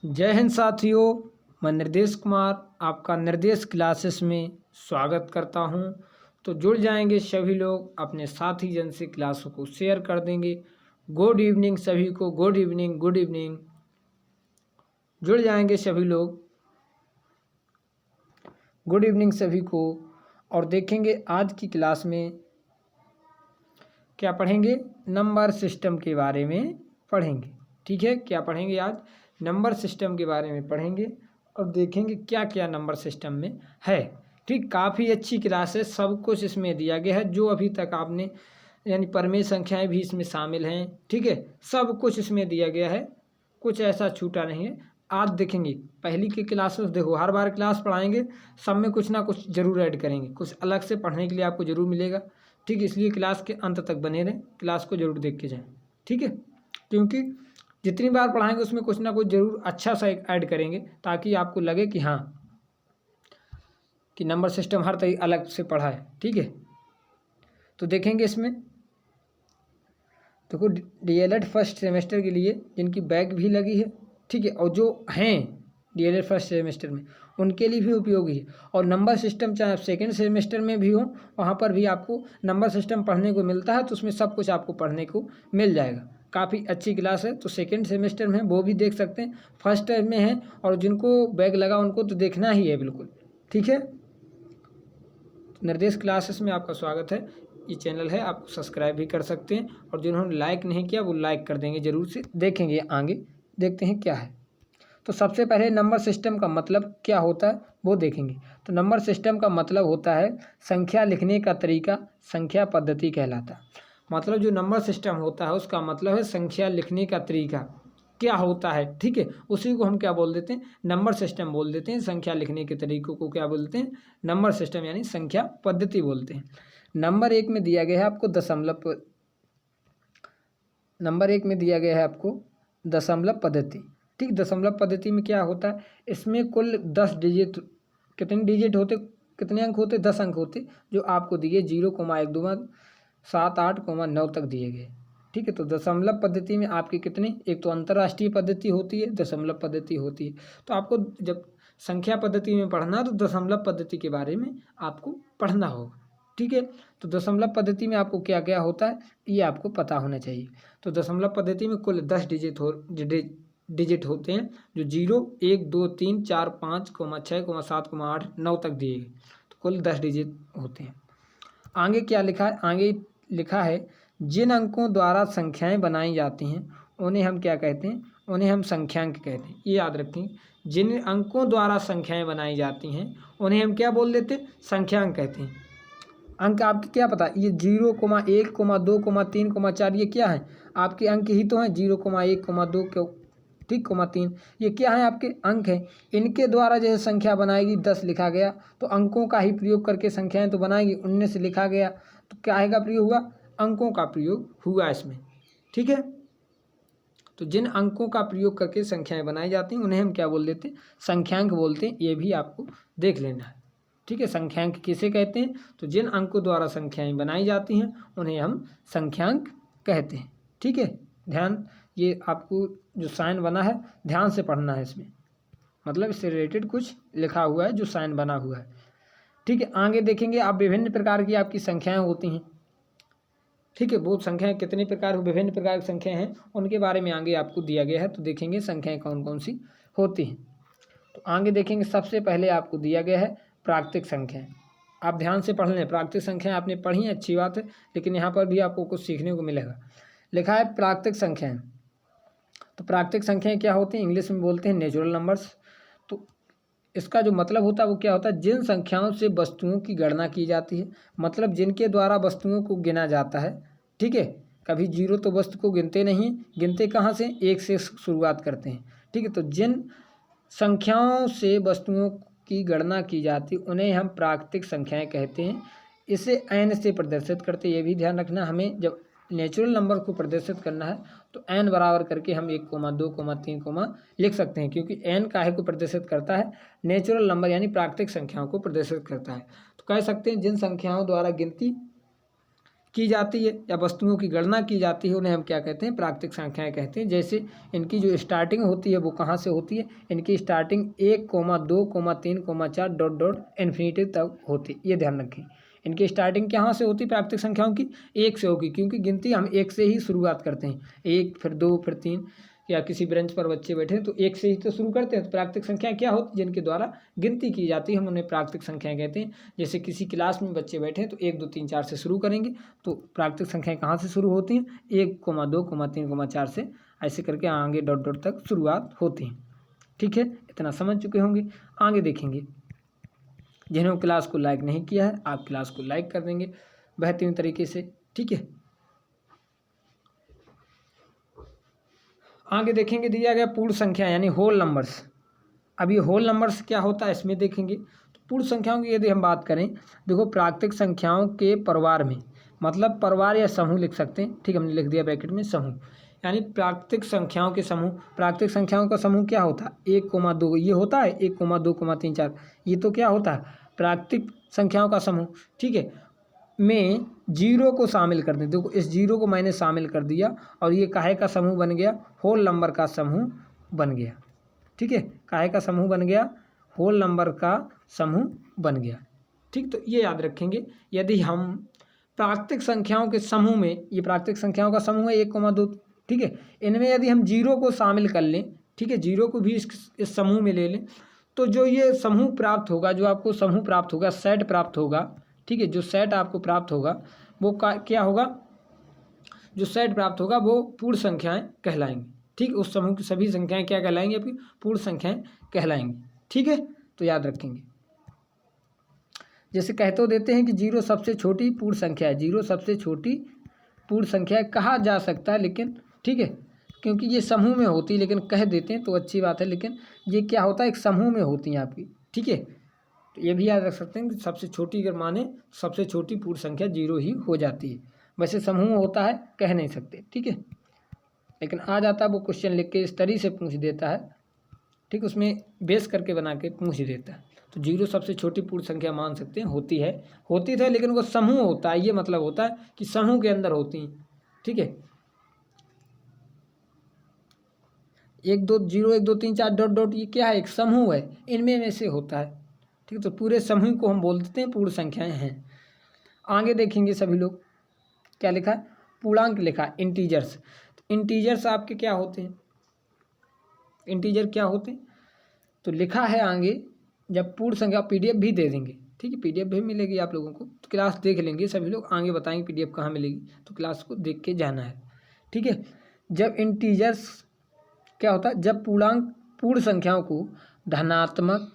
जय हिंद साथियों, मैं निर्देश कुमार आपका निर्देश क्लासेस में स्वागत करता हूं। तो जुड़ जाएंगे सभी लोग, अपने साथी जन से क्लासों को शेयर कर देंगे। गुड इवनिंग सभी को, गुड इवनिंग, गुड इवनिंग। जुड़ जाएंगे सभी लोग, गुड इवनिंग सभी को। और देखेंगे आज की क्लास में क्या पढ़ेंगे, नंबर सिस्टम के बारे में पढ़ेंगे। ठीक है, क्या पढ़ेंगे आज, नंबर सिस्टम के बारे में पढ़ेंगे और देखेंगे क्या क्या नंबर सिस्टम में है। ठीक, काफ़ी अच्छी क्लास है, सब कुछ इसमें दिया गया है जो अभी तक आपने, यानी परमेय संख्याएं भी इसमें शामिल हैं। ठीक है, सब कुछ इसमें दिया गया है, कुछ ऐसा छूटा नहीं है। आज देखेंगे पहली की क्लासेस, देखो हर बार क्लास पढ़ाएंगे, सब में कुछ ना कुछ ज़रूर ऐड करेंगे, कुछ अलग से पढ़ने के लिए आपको ज़रूर मिलेगा। ठीक, इसलिए क्लास के अंत तक बने रहें, क्लास को ज़रूर देख के जाएँ। ठीक है, क्योंकि जितनी बार पढ़ाएंगे उसमें कुछ ना कुछ ज़रूर अच्छा सा एक ऐड करेंगे, ताकि आपको लगे कि हाँ, कि नंबर सिस्टम हर तरह अलग से पढ़ा है। ठीक है, तो देखेंगे इसमें, देखो डीएलएड फर्स्ट सेमेस्टर के लिए जिनकी बैग भी लगी है, ठीक है, और जो हैं डीएलएड फर्स्ट सेमेस्टर में उनके लिए भी उपयोगी है। और नंबर सिस्टम चाहे आप सेकेंड सेमेस्टर में भी हो, वहाँ पर भी आपको नंबर सिस्टम पढ़ने को मिलता है, तो उसमें सब कुछ आपको पढ़ने को मिल जाएगा। काफ़ी अच्छी क्लास है, तो सेकेंड सेमेस्टर में वो भी देख सकते हैं, फर्स्ट में है और जिनको बैग लगा उनको तो देखना ही है बिल्कुल। ठीक है, निर्देश क्लासेस में आपका स्वागत है। ये चैनल है, आप सब्सक्राइब भी कर सकते हैं, और जिन्होंने लाइक नहीं किया वो लाइक कर देंगे जरूर से। देखेंगे आगे, देखते हैं क्या है। तो सबसे पहले नंबर सिस्टम का मतलब क्या होता है वो देखेंगे। तो नंबर सिस्टम का मतलब होता है संख्या लिखने का तरीका, संख्या पद्धति कहलाता है। मतलब जो नंबर सिस्टम होता है उसका मतलब है संख्या लिखने का तरीका क्या होता है। ठीक है, उसी को हम क्या बोल देते हैं, नंबर सिस्टम बोल देते हैं। संख्या लिखने के तरीकों को क्या बोलते हैं, नंबर सिस्टम यानी संख्या पद्धति बोलते हैं। नंबर एक में दिया गया है आपको दशमलव, नंबर एक में दिया गया है आपको दशमलव पद्धति। ठीक, दशमलव पद्धति में क्या होता है, इसमें कुल 10 डिजिट, कितने डिजिट होते, कितने अंक होते, 10 अंक होते, जो आपको दिए 0,127,8,9 तक दिए गए। ठीक है, तो दशमलव पद्धति में आपकी कितने, एक तो अंतर्राष्ट्रीय पद्धति होती है, दशमलव पद्धति होती है। तो आपको जब संख्या पद्धति में पढ़ना तो दशमलव पद्धति के बारे में आपको पढ़ना होगा। ठीक है, तो दशमलव पद्धति में आपको क्या क्या होता है ये आपको पता होना चाहिए। तो दशमलव पद्धति में कुल 10 डिजिट होते हैं, जो 0, 1, 2, 3, 4, 5, 6, 7, 8, 9 तक दिए गए, तो कुल 10 डिजिट होते हैं। आगे क्या लिखा है, आगे लिखा है जिन अंकों द्वारा संख्याएं बनाई जाती हैं उन्हें हम क्या कहते हैं, उन्हें हम संख्यांक कहते हैं। ये याद रखें, जिन अंकों द्वारा संख्याएं बनाई जाती हैं उन्हें हम क्या बोल देते हैं, संख्यांक कहते हैं। अंक आपके क्या पता, ये 0,1, 2, 3, 4 ये क्या है, आपके अंक ही तो हैं। 0,1, 2 ठीक, 3 ये क्या है, आपके अंक हैं। इनके द्वारा जैसे संख्या बनाएगी, 10 लिखा गया तो अंकों का ही प्रयोग करके संख्याएं तो बनाएगी। 19 लिखा गया तो क्या है का प्रयोग हुआ, अंकों का प्रयोग हुआ इसमें। ठीक है, तो जिन अंकों का प्रयोग करके संख्याएं बनाई जाती हैं उन्हें हम क्या बोल देते हैं, संख्यांक बोलते हैं। ये भी आपको देख लेना है। ठीक है, संख्यांक किसे कहते हैं, तो जिन अंकों द्वारा संख्याएं बनाई जाती हैं उन्हें हम संख्यांक कहते हैं। ठीक है, ध्यान, ये आपको जो साइन बना है ध्यान से पढ़ना है, इसमें मतलब इससे रिलेटेड कुछ लिखा हुआ है जो साइन बना हुआ है। ठीक है, आगे देखेंगे आप विभिन्न प्रकार की आपकी संख्याएं होती हैं। ठीक है, वो संख्याएं कितने प्रकार, विभिन्न प्रकार की संख्याएं हैं उनके बारे में आगे आपको दिया गया है। तो देखेंगे संख्याएं कौन कौन सी होती हैं। तो आगे देखेंगे, सबसे पहले आपको दिया गया है प्राकृतिक संख्याएं। आप ध्यान से पढ़ लें, प्राकृतिक संख्याएं आपने पढ़ी अच्छी बात है, लेकिन यहाँ पर भी आपको कुछ सीखने को मिलेगा। लिखा है प्राकृतिक संख्याएं। तो प्राकृतिक संख्याएं क्या होती हैं, इंग्लिश में बोलते हैं नेचुरल नंबर्स। तो इसका जो मतलब होता है वो क्या होता है, जिन संख्याओं से वस्तुओं की गणना की जाती है, मतलब जिनके द्वारा वस्तुओं को गिना जाता है। ठीक है, कभी 0 तो वस्तु को गिनते नहीं, गिनते कहाँ से, 1 से शुरुआत करते हैं। ठीक है, तो जिन संख्याओं से वस्तुओं की गणना की जाती उन्हें हम प्राकृतिक संख्याएं कहते हैं। इसे n से प्रदर्शित करते, ये भी ध्यान रखना, हमें जब नेचुरल नंबर को प्रदर्शित करना है तो n बराबर करके हम 1, 2, 3 लिख सकते हैं, क्योंकि n काहे को प्रदर्शित करता है, नेचुरल नंबर यानी प्राकृतिक संख्याओं को प्रदर्शित करता है। तो कह सकते हैं जिन संख्याओं द्वारा गिनती की जाती है या वस्तुओं की गणना की जाती है, उन्हें हम क्या कहते हैं, प्राकृतिक संख्याएं कहते हैं। जैसे इनकी जो स्टार्टिंग होती है वो कहाँ से होती है, इनकी स्टार्टिंग 1,2,3,4 डॉट डॉट इन्फिनिटी तक होती है, ये ध्यान रखें। इनकी स्टार्टिंग कहाँ से होती है प्राकृतिक संख्याओं की, 1 से होगी, क्योंकि गिनती हम 1 से ही शुरुआत करते हैं। 1 फिर 2 फिर 3, या किसी बेंच पर बच्चे बैठे हैं तो 1 से ही तो शुरू करते हैं। तो प्राकृतिक संख्या क्या होती है, जिनके द्वारा गिनती की जाती है, हम उन्हें प्राकृतिक संख्याएं कहते हैं। जैसे किसी क्लास में बच्चे बैठे हैं तो 1 2 3 4 से शुरू करेंगे, तो प्राकृतिक संख्याएं कहाँ से शुरू होती हैं, 1,2,3,4 से, ऐसे करके आगे डॉट डॉट तक शुरुआत होती है। ठीक है, इतना समझ चुके होंगे। आगे देखेंगे, जिन्होंने क्लास को लाइक नहीं किया है आप क्लास को लाइक कर देंगे बेहतरीन तरीके से। ठीक है, आगे देखेंगे दिया गया पूर्ण संख्या यानी होल नंबर्स। अब ये होल नंबर्स क्या होता है इसमें देखेंगे। तो पूर्ण संख्याओं की यदि हम बात करें, देखो प्राकृतिक संख्याओं के परिवार में, मतलब परिवार या समूह लिख सकते हैं। ठीक, हमने लिख दिया ब्रैकेट में समूह, यानी प्राकृतिक संख्याओं के समूह। प्राकृतिक संख्याओं का समूह क्या होता है, 1,2 ये होता है, 1,2,3,4 ये तो क्या होता है प्राकृतिक संख्याओं का समूह। ठीक है, में 0 को शामिल कर दें। देखो इस 0 को मैंने शामिल कर दिया और ये काहे का समूह बन गया, होल नंबर का समूह बन गया। ठीक है, काहे का समूह बन गया, होल नंबर का समूह बन गया। ठीक, तो ये याद रखेंगे। यदि हम प्राकृतिक संख्याओं के समूह में, ये प्राकृतिक संख्याओं का समूह है 1,2, ठीक है, इनमें यदि हम 0 को शामिल कर लें, ठीक है, 0 को भी इस समूह में ले लें, तो जो ये समूह प्राप्त होगा, जो आपको समूह प्राप्त होगा, सेट प्राप्त होगा। ठीक है, जो सेट आपको प्राप्त होगा वो क्या होगा, जो सेट प्राप्त होगा वो पूर्ण संख्याएं कहलाएंगी। ठीक, उस समूह की सभी संख्याएं क्या कहलाएंगी, आपकी पूर्ण संख्याएं कहलाएंगी। ठीक है, तो याद रखेंगे। जैसे कहते देते हैं कि 0 सबसे छोटी पूर्ण संख्या है, 0 सबसे छोटी पूर्ण संख्या कहा जा सकता है, लेकिन ठीक है, क्योंकि ये समूह में होती है, लेकिन कह देते हैं तो अच्छी बात है, लेकिन ये क्या होता है, एक समूह में होती हैं आपकी। ठीक है, तो ये भी याद रख सकते हैं कि सबसे छोटी अगर माने, सबसे छोटी पूर्ण संख्या 0 ही हो जाती है। वैसे समूह होता है, कह नहीं सकते। ठीक है, लेकिन आ जाता है वो क्वेश्चन लिख के इस तरीके से पूछ देता है। ठीक, उसमें बेस करके बना के पूछ देता है। तो 0 सबसे छोटी पूर्ण संख्या मान सकते हैं, होती है, लेकिन वो समूह होता है, ये मतलब होता है कि समूह के अंदर होती हैं। ठीक है, 1 2 0 1 2 3 4 डॉट डॉट ये क्या है, एक समूह है, इनमें में से होता है। ठीक है, तो पूरे समूह को हम बोल देते हैं पूर्ण संख्याएं हैं। आगे देखेंगे सभी लोग क्या लिखा है, पूर्णांक लिखा है, इंटीजर्स। इंटीजर्स आपके क्या होते हैं, इंटीजर क्या होते हैं, तो लिखा है आगे, जब पूर्ण संख्या पीडीएफ भी दे देंगे। ठीक है, पीडीएफ भी मिलेगी आप लोगों को, तो क्लास देख लेंगे सभी लोग, आगे बताएंगे पीडीएफ कहाँ मिलेगी, तो क्लास को देख के जाना है। ठीक है, जब इंटीजर्स क्या होता है, जब पूर्णांक पूर्ण संख्याओं को धनात्मक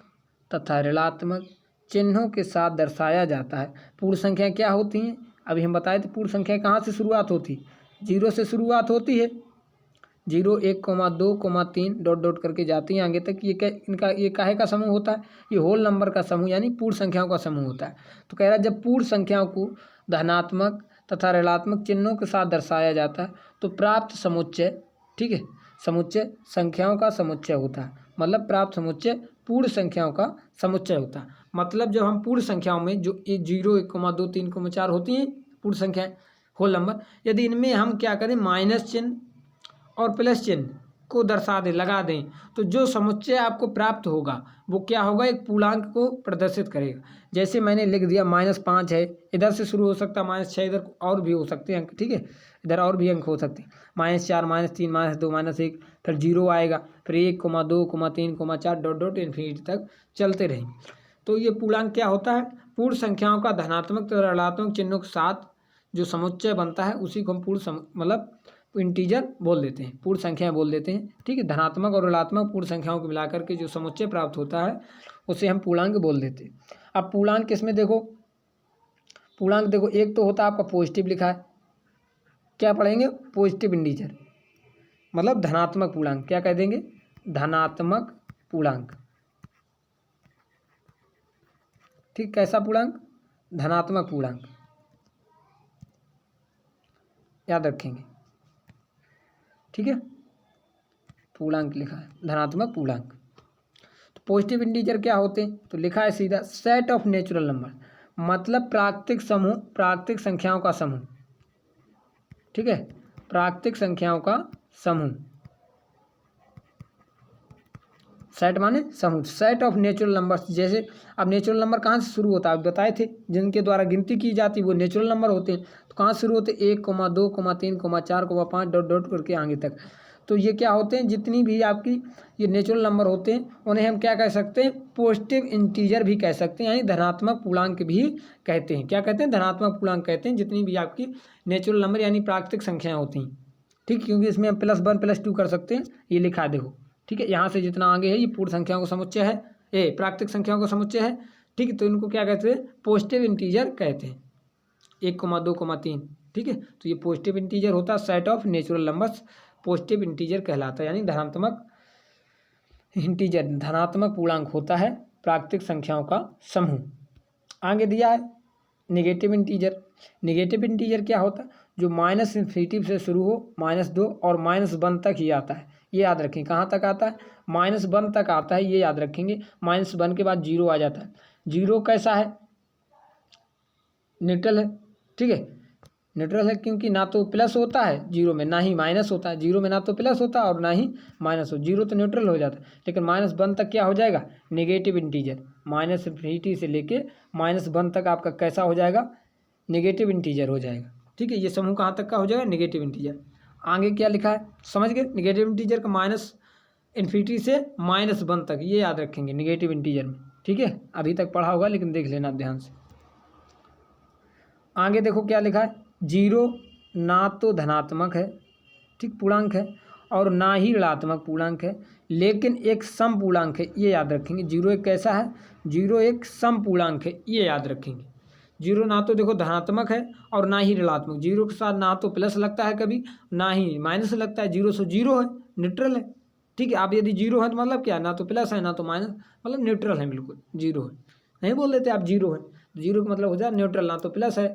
तथा ऋणात्मक चिन्हों के साथ दर्शाया जाता है। पूर्ण संख्या क्या होती हैं, अभी हम बताए थे, पूर्ण संख्या कहाँ से शुरुआत होती, 0 से शुरुआत होती है। 0 1 2 3 डॉट डॉट करके जाती हैं आगे तक। ये क्या, इनका ये काहे का समूह होता है, ये होल नंबर का समूह यानी पूर्ण संख्याओं का समूह होता है। तो कह रहा है जब पूर्ण संख्याओं को धनात्मक तथा ऋणात्मक चिन्हों के साथ दर्शाया जाता है तो प्राप्त समुच्चय, ठीक है, समुच्चय संख्याओं का समुच्चय होता है। मतलब प्राप्त समुच्चय पूर्ण संख्याओं का समुच्चय होता है। मतलब जब हम पूर्ण संख्याओं में जो 0 1 2 3 4 होती हैं पूर्ण संख्याएं, होल नंबर, यदि इनमें हम क्या करें, माइनस चिन्ह और प्लस चिन्ह को दर्शा दें, लगा दें, तो जो समुच्चय आपको प्राप्त होगा वो क्या होगा, एक पूर्णांक को प्रदर्शित करेगा। जैसे मैंने लिख दिया -5 है, इधर से शुरू हो सकता है -6, इधर और भी हो सकते हैं अंक। ठीक है, इधर और भी अंक हो सकते हैं, -4 -3 -2 -1, फिर 0 आएगा, फिर 1 2 3 4 डॉट डॉट इन्फिनिटी तक चलते रहेंगे। तो ये पूर्णांक क्या होता है, पूर्ण संख्याओं का धनात्मक तथा ऋणात्मक चिन्हों के साथ जो समुच्चय बनता है उसी को हम मतलब इंटीजर बोल देते हैं, पूर्ण संख्याएं बोल देते हैं। ठीक है, धनात्मक और ऋणात्मक पूर्ण संख्याओं को मिलाकर के जो समुच्चय प्राप्त होता है उसे हम पूर्णांक बोल देते हैं। अब पूर्णांक किसमें देखो, पूर्णांक देखो, एक तो होता है आपका पॉजिटिव लिखा है, क्या पढ़ेंगे, पॉजिटिव इंटीजर, मतलब धनात्मक पूर्णांक, क्या कह देंगे, धनात्मक पूर्णांक। ठीक, कैसा पूर्णांक, धनात्मक पूर्णांक, याद रखेंगे। ठीक है, पूर्णांक लिखा है, धनात्मक पूर्णांक। तो पॉजिटिव इंटीजर क्या होते हैं, तो लिखा है सीधा सेट ऑफ नेचुरल नंबर, मतलब प्राकृतिक समूह, प्राकृतिक संख्याओं का समूह। ठीक है, प्राकृतिक संख्याओं का समूह। सेट माने समूह, सेट ऑफ नेचुरल नंबर्स। जैसे अब नेचुरल नंबर कहाँ से शुरू होता है, आप बताए थे, जिनके द्वारा गिनती की जाती है वो नेचुरल नंबर होते हैं। तो कहाँ शुरू होते हैं, 1, 2, 3, 4, 5 डॉट डॉट करके आगे तक। तो ये क्या होते हैं, जितनी भी आपकी ये नेचुरल नंबर होते हैं उन्हें हम क्या कह सकते हैं, पॉजिटिव इंटीजर भी कह सकते हैं, यानी धनात्मक पूर्णांक भी कहते हैं। क्या कहते हैं, धनात्मक पूर्णांक कहते हैं जितनी भी आपकी नेचुरल नंबर यानी प्राकृतिक संख्याएं होती हैं। ठीक, क्योंकि इसमें हम +1 +2 कर सकते हैं, ये लिखा देखो। ठीक है, यहाँ से जितना आगे है ये पूर्ण संख्याओं का समुच्चय है, ये प्राकृतिक संख्याओं का समुच्चय है। ठीक है, तो इनको क्या कहते हैं, पॉजिटिव इंटीजर कहते हैं, 1, 2, 3। ठीक है, तो ये पॉजिटिव इंटीजर होता है, set of natural numbers positive integer कहलाता है, यानी धनात्मक इंटीजर, धनात्मक पूर्णांक होता है प्राकृतिक संख्याओं का समूह। आगे दिया है नेगेटिव इंटीजर। नेगेटिव इंटीजर क्या होता है, जो -∞ से शुरू हो, -2 और -1 तक ही आता है, ये याद रखें। कहाँ तक आता है, -1 तक आता है, ये याद रखेंगे। -1 के बाद 0 आ जाता है। 0 कैसा है, न्यूट्रल है। ठीक है, न्यूट्रल है क्योंकि ना तो प्लस होता है 0 में, ना ही माइनस होता है। 0 में ना तो प्लस होता है और ना ही माइनस हो, 0 तो न्यूट्रल हो जाता है। लेकिन -1 तक क्या हो जाएगा, नेगेटिव इंटीजर। -∞ से लेके -1 तक आपका कैसा हो जाएगा, नेगेटिव इंटीजर हो जाएगा। ठीक है, ये समूह कहाँ तक का हो जाएगा, नेगेटिव इंटीजर। आगे क्या लिखा है, समझ गए, नेगेटिव इंटीजर का -∞ से -1 तक, ये याद रखेंगे नेगेटिव इंटीजर में। ठीक है, अभी तक पढ़ा होगा लेकिन देख लेना ध्यान से। आगे देखो क्या लिखा है, 0 ना तो धनात्मक है, ठीक, पूर्णांक है, और ना ही ऋणात्मक पूर्णांक है, लेकिन एक सम पूर्णांक है, ये याद रखेंगे। 0 एक कैसा है, 0 एक सम पूर्णांक है, ये याद रखेंगे। 0 ना तो देखो धनात्मक है और ना ही ऋणात्मक। 0 के साथ ना तो प्लस लगता है कभी, ना ही माइनस लगता है। 0 से 0 है, न्यूट्रल है। ठीक है, आप यदि 0 है तो मतलब क्या, ना तो प्लस है ना तो माइनस, मतलब न्यूट्रल है, बिल्कुल 0 है। नहीं बोल देते आप 0 है, 0 का मतलब हो जाए न्यूट्रल, ना तो प्लस है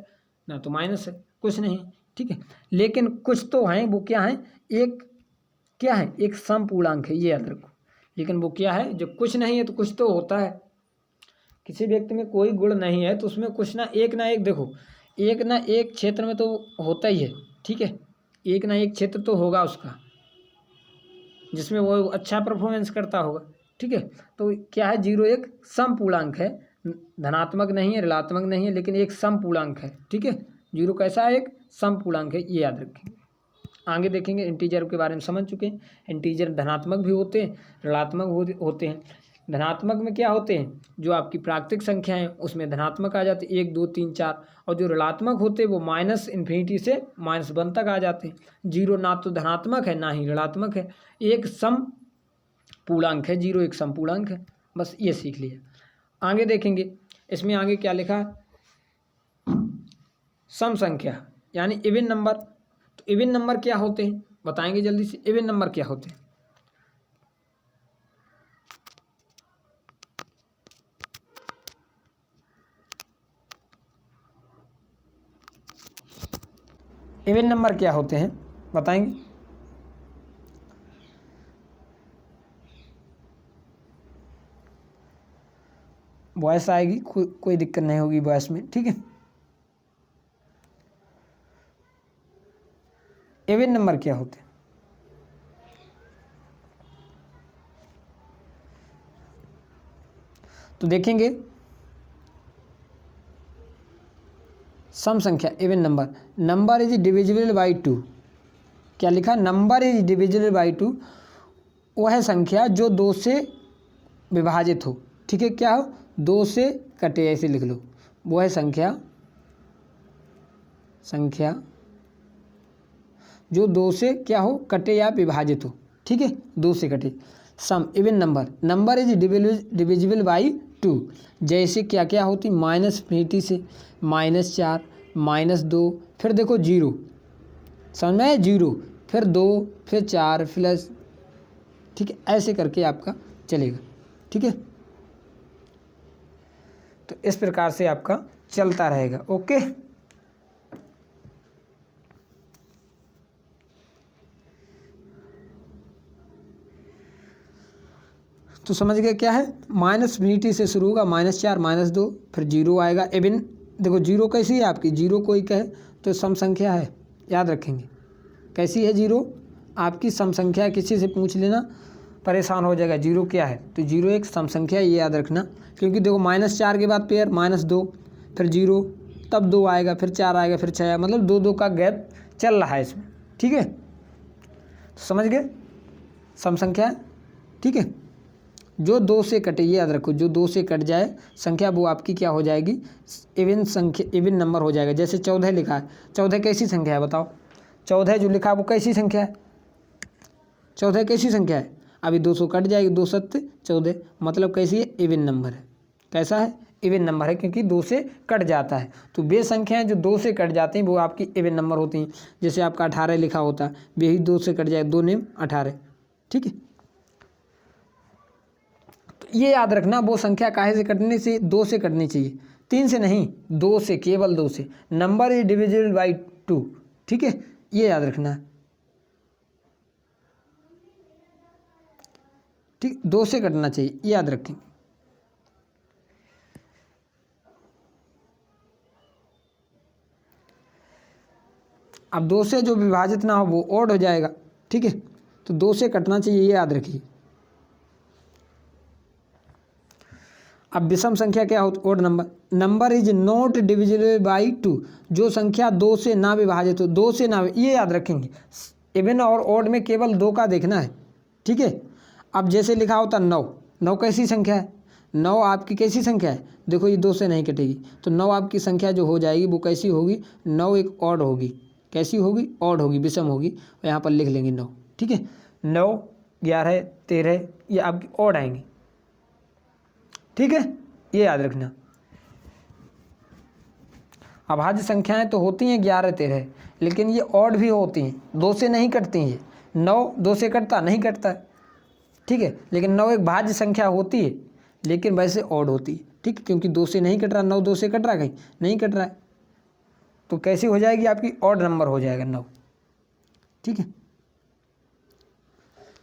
ना तो माइनस है, कुछ नहीं। ठीक है, लेकिन कुछ तो हैं, वो क्या है, एक क्या है, एक सम पूर्णांक है, ये याद रखो। लेकिन वो क्या है, जब कुछ नहीं है तो कुछ तो होता है। किसी व्यक्ति में कोई गुण नहीं है तो उसमें कुछ ना एक देखो, एक ना एक क्षेत्र में तो होता ही है। ठीक है, एक ना एक क्षेत्र तो होगा उसका जिसमें वो अच्छा परफॉर्मेंस करता होगा। ठीक है, तो क्या है, 0 एक सम पूर्णांक है, धनात्मक नहीं है, ऋणात्मक नहीं है, लेकिन एक सम पूर्णांक है। ठीक है, 0 कैसा है, एक सम पूर्णांक है, ये याद रखेंगे। आगे देखेंगे, इंटीजर के बारे में समझ चुके हैं। इंटीजर धनात्मक भी होते हैं, ऋणात्मक होते हैं। धनात्मक में क्या होते हैं, जो आपकी प्राकृतिक संख्या है उसमें धनात्मक आ जाते हैं, 1, 2, 3, 4। और जो ऋणात्मक होते हैं वो -∞ से -1 तक आ जाते हैं। 0 ना तो धनात्मक है ना ही ऋणात्मक है, एक सम पूर्णांक है। 0 एक सम पूर्णांक है, बस ये सीख लिया। आगे देखेंगे, इसमें आगे क्या लिखा है, सम संख्या यानी इवन नंबर। तो इवन नंबर क्या होते हैं, बताएंगे जल्दी से, इवन नंबर क्या होते हैं। इवन नंबर क्या होते हैं बताएंगे। वॉइस आएगी, कोई दिक्कत नहीं होगी वॉइस में। ठीक है, इवन नंबर क्या होते हैं, तो देखेंगे सम संख्या even number. Number is divisible by 2। क्या लिखा, नंबर इज डिविजिबल बाई 2, वह संख्या जो 2 से विभाजित हो। ठीक है, क्या हो, 2 से कटे, ऐसे लिख लो। वह संख्या जो 2 से क्या हो, कटे या विभाजित हो। ठीक है, 2 से कटे। सम even number, number is divisible by 2। जैसे क्या क्या होती, -∞ से -4, -2, फिर देखो 0, समझ में आया, 0 फिर 2 फिर 4 प्लस। ठीक है, ऐसे करके आपका चलेगा। ठीक है, तो इस प्रकार से आपका चलता रहेगा। ओके, तो समझ गए क्या है, -∞ से शुरू होगा, -4, -2, फिर 0 आएगा। इवन देखो 0 कैसी है आपकी, 0 कोई कहे तो सम संख्या है, याद रखेंगे। कैसी है जीरो? आपकी सम संख्या है, किसी से पूछ लेना परेशान हो जाएगा जीरो क्या है। तो जीरो एक सम संख्या है, ये याद रखना। क्योंकि देखो -4 के बाद पेयर -2, फिर जीरो, तब 2 आएगा, फिर 4 आएगा, फिर 6 आएगा, मतलब 2 का गैप चल रहा है इसमें। ठीक है, तो समझ गए सम संख्या है। ठीक है, जो 2 से कटे, ये याद रखो, जो 2 से कट जाए संख्या वो आपकी क्या हो जाएगी? इवन संख्या, इवन नंबर हो जाएगा। जैसे 14 लिखा है, 14 कैसी संख्या है बताओ? 14 जो लिखा है वो कैसी संख्या है? 14 कैसी संख्या है? अभी 200 कट जाएगी, 2 7 14, मतलब कैसी है? इवन नंबर है। कैसा है? इवन नंबर है, क्योंकि 2 से कट जाता है। तो वे संख्याएं जो 2 से कट जाती हैं वो आपकी इवन नंबर होती हैं। जैसे आपका 18 लिखा होता है, वही 2 से कट जाए, 2 नेम 18। ठीक है, तो ये याद रखना, वो संख्या काहे से कटनी चाहिए? 2 से कटनी चाहिए, 3 से नहीं, 2 से, केवल 2 से। Number is divisible by 2। ठीक है, ये याद रखना है। ठीक, 2 से कटना चाहिए, ये याद रखें। अब 2 से जो विभाजित ना हो वो ओड हो जाएगा। ठीक है, तो 2 से कटना चाहिए, ये याद रखिए। अब विषम संख्या क्या होती? Odd number. Number is not divisible by 2, जो संख्या 2 से ना विभाजित हो, 2 से ना, ये याद रखेंगे। इवन और ओड में केवल 2 का देखना है। ठीक है, अब जैसे लिखा होता 9, 9 कैसी संख्या है? 9 आपकी कैसी संख्या है? देखो ये 2 से नहीं कटेगी, तो 9 आपकी संख्या जो हो जाएगी वो कैसी होगी? 9 एक ऑड होगी। कैसी होगी? ऑड होगी, विषम होगी। और यहाँ पर लिख लेंगे 9। ठीक है, 9 11 13 ये आपकी ऑड आएंगी। ठीक है, ये याद रखना। अभाज्य संख्याएं तो होती हैं 11 13, लेकिन ये ऑड भी होती हैं, 2 से नहीं कटती हैं। 9 2 से कटता नहीं कटता है। ठीक है, लेकिन 9 एक भाज्य संख्या होती है, लेकिन वैसे ऑड होती है। ठीक है, क्योंकि 2 से नहीं कट रहा, 9 2 से कट रहा, कहीं नहीं कट रहा है, तो कैसी हो जाएगी? आपकी ऑड नंबर हो जाएगा 9। ठीक है,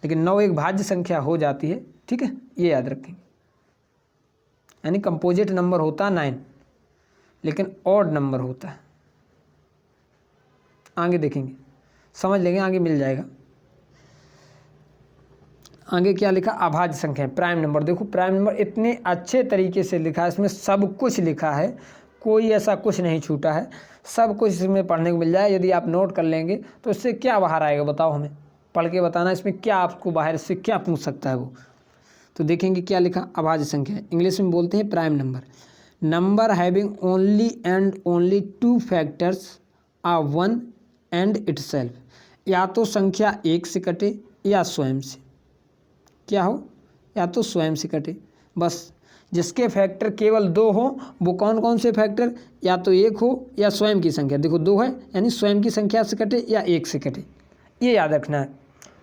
लेकिन 9 एक भाज्य संख्या हो जाती है। ठीक है, ये याद रखें। यानी कंपोजिट नंबर होता है 9, लेकिन ऑड नंबर होता है। आगे देखेंगे, समझ लेंगे, आगे मिल जाएगा। आगे क्या लिखा? अभाज्य संख्या, प्राइम नंबर। देखो प्राइम नंबर इतने अच्छे तरीके से लिखा है, इसमें सब कुछ लिखा है, कोई ऐसा कुछ नहीं छूटा है, सब कुछ इसमें पढ़ने को मिल जाए। यदि आप नोट कर लेंगे तो इससे क्या बाहर आएगा बताओ? हमें पढ़ के बताना, इसमें क्या आपको बाहर से क्या पूछ सकता है वो। तो देखेंगे क्या लिखा? अभाज्य संख्या, इंग्लिश में बोलते हैं prime number. Number having only and only 2 factors are 1 and itself. या तो संख्या 1 से कटे या स्वयं से, क्या हो? या तो स्वयं से कटे। बस जिसके फैक्टर केवल 2 हो, वो कौन कौन से फैक्टर? या तो 1 हो या स्वयं की संख्या। देखो 2 है, यानी स्वयं की संख्या से कटे या 1 से कटे, ये याद रखना है।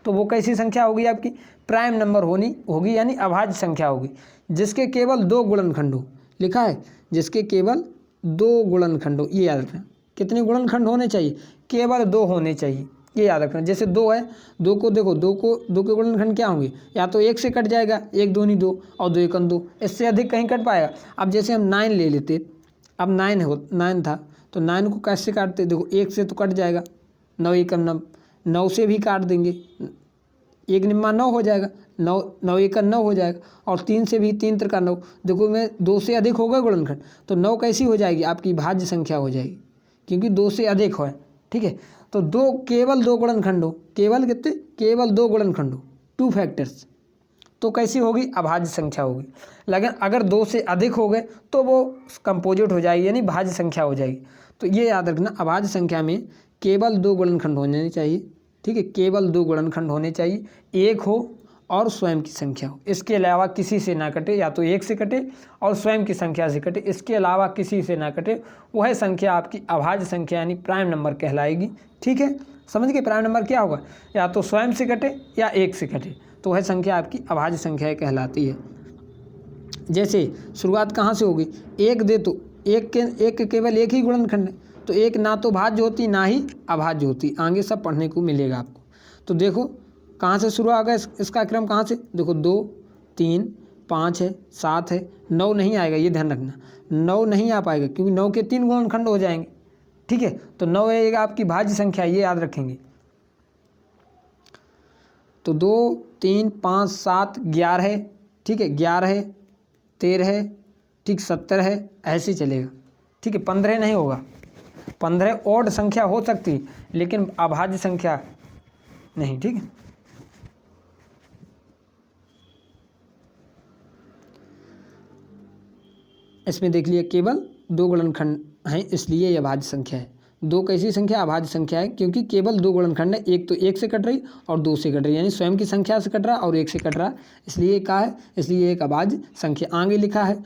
तो वो कैसी संख्या होगी? आपकी प्राइम नंबर होगी, यानी अभाज्य संख्या होगी, जिसके केवल 2 गुणनखंड हो। लिखा है जिसके केवल 2 गुणनखंड हो, ये याद रखना। कितने गुणनखंड होने चाहिए? केवल 2 होने चाहिए, ये याद रखना। जैसे 2 है, 2 को देखो, 2 के गुणनखंड क्या होंगे? या तो 1 से कट जाएगा, 1 दूनी 2 और 2 एकम 2, इससे अधिक कहीं कट पाएगा। अब जैसे हम 9 ले लेते, अब 9 था, तो 9 को कैसे काटते? देखो 1 से तो कट जाएगा, 9 एकम 9, 9 से भी काट देंगे, 1 निम्मा 9 हो जाएगा, 9 एकम 9 हो जाएगा, और 3 से भी 3 त्रिका 9। देखो मैं 2 से अधिक हो गए गुणनखंड, तो 9 कैसी हो जाएगी? आपकी भाज्य संख्या हो जाएगी, क्योंकि 2 से अधिक हो। ठीक है, तो केवल 2 गुणनखंड हो, केवल कितने? केवल 2 गुणनखंड हो, 2 फैक्टर्स, तो कैसी होगी? अभाज्य संख्या होगी। लेकिन अगर 2 से अधिक हो गए तो वो कंपोजिट हो जाएगी, यानी भाज्य संख्या हो जाएगी। तो ये याद रखना, अभाज्य संख्या में केवल 2 गुणनखंड होने चाहिए। ठीक है, केवल 2 गुणनखंड होने चाहिए, 1 हो और स्वयं की संख्या हो, इसके अलावा किसी से ना कटे। या तो 1 से कटे और स्वयं की संख्या से कटे, इसके अलावा किसी से ना कटे, वह संख्या आपकी अभाज्य संख्या यानी प्राइम नंबर कहलाएगी। ठीक है, समझ गए? प्राइम नंबर क्या होगा? या तो स्वयं से कटे या 1 से कटे, तो वह संख्या आपकी अभाज्य संख्या कहलाती है। जैसे शुरुआत कहाँ से होगी? 1 दे तो 1 के केवल 1 ही गुणनखंड है, तो 1 ना तो भाज्य होती ना ही अभाज्य होती। आगे सब पढ़ने को मिलेगा आपको। तो देखो कहाँ से शुरू आ गया इसका क्रम, कहाँ से? देखो 2 3 5 है, 7 है, 9 नहीं आएगा, ये ध्यान रखना। 9 नहीं आ पाएगा, क्योंकि 9 के 3 गुणनखंड हो जाएंगे। ठीक है। तो 9 रहेगा आपकी भाज्य संख्या, ये याद रखेंगे। तो 2 3 5 7 11 है, ठीक है, 11 है, 13 है, ठीक, 70 है, ऐसे ही चलेगा, ठीक है। 15 नहीं होगा, 15 ऑड संख्या हो सकती लेकिन अभाज्य संख्या नहीं, ठीक है। इसमें देख लिए केवल 2 गुणनखंड हैं, इसलिए यह अभाज्य संख्या है। 2 कैसी संख्या? अभाज्य संख्या है, क्योंकि केवल 2 गुणनखंड है, एक तो 1 से कट रही और 2 से कट रही, यानी स्वयं की संख्या से कट रहा और 1 से कट रहा, इसलिए क्या है? इसलिए एक अभाज्य संख्या। आगे लिखा है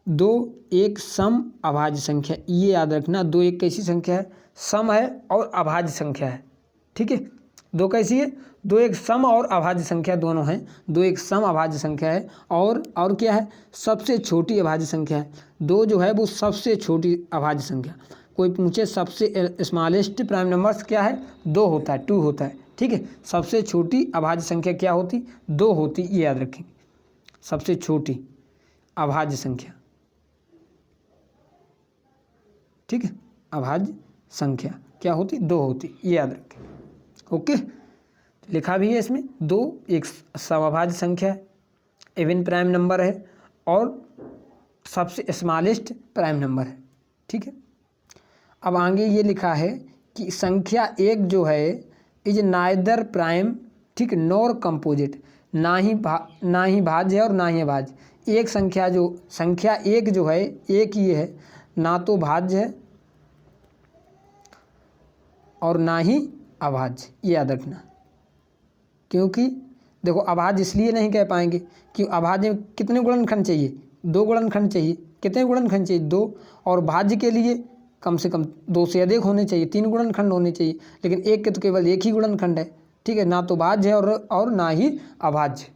2 एक सम अभाज्य संख्या, ये याद रखना। 2 एक कैसी संख्या है? सम है और अभाज्य संख्या है, ठीक है। 2 कैसी है? 2 एक सम और अभाज्य संख्या दोनों हैं। 2 एक सम अभाज्य संख्या है और क्या है? सबसे छोटी अभाज्य संख्या है। 2 जो है वो सबसे छोटी अभाज्य संख्या। कोई पूछे सबसे स्मॉलेस्ट प्राइम नंबर्स क्या है? 2 होता है, 2 होता है, ठीक है। सबसे छोटी अभाज्य संख्या क्या होती? 2 होती, ये याद रखेंगे। सबसे छोटी अभाज्य संख्या, ठीक है, अभाज्य संख्या क्या होती? 2 होती, ये याद रखें। ओके, लिखा भी है इसमें। 2 एक समअभाज्य संख्या है, इवन प्राइम नंबर है और सबसे स्मॉलेस्ट प्राइम नंबर है, ठीक है। अब आगे ये लिखा है कि संख्या 1 जो है इज नाइदर प्राइम, ठीक, नॉर कंपोजिट, ना ही भाज्य है और ना ही अभाज्य। एक संख्या 1 जो है, एक ये है, ना तो भाज्य है और ना ही अभाज्य, ये याद रखना। क्योंकि देखो अभाज्य इसलिए नहीं कह पाएंगे कि अभाज्य में कितने गुणनखंड चाहिए? 2 गुणनखंड चाहिए। कितने गुणनखंड चाहिए? 2। और भाज्य के लिए कम से कम 2 से अधिक होने चाहिए, 3 गुणनखंड होने चाहिए। लेकिन एक के तो केवल एक ही गुणनखंड है, ठीक है, ना तो भाज्य है और ना ही अभाज्य,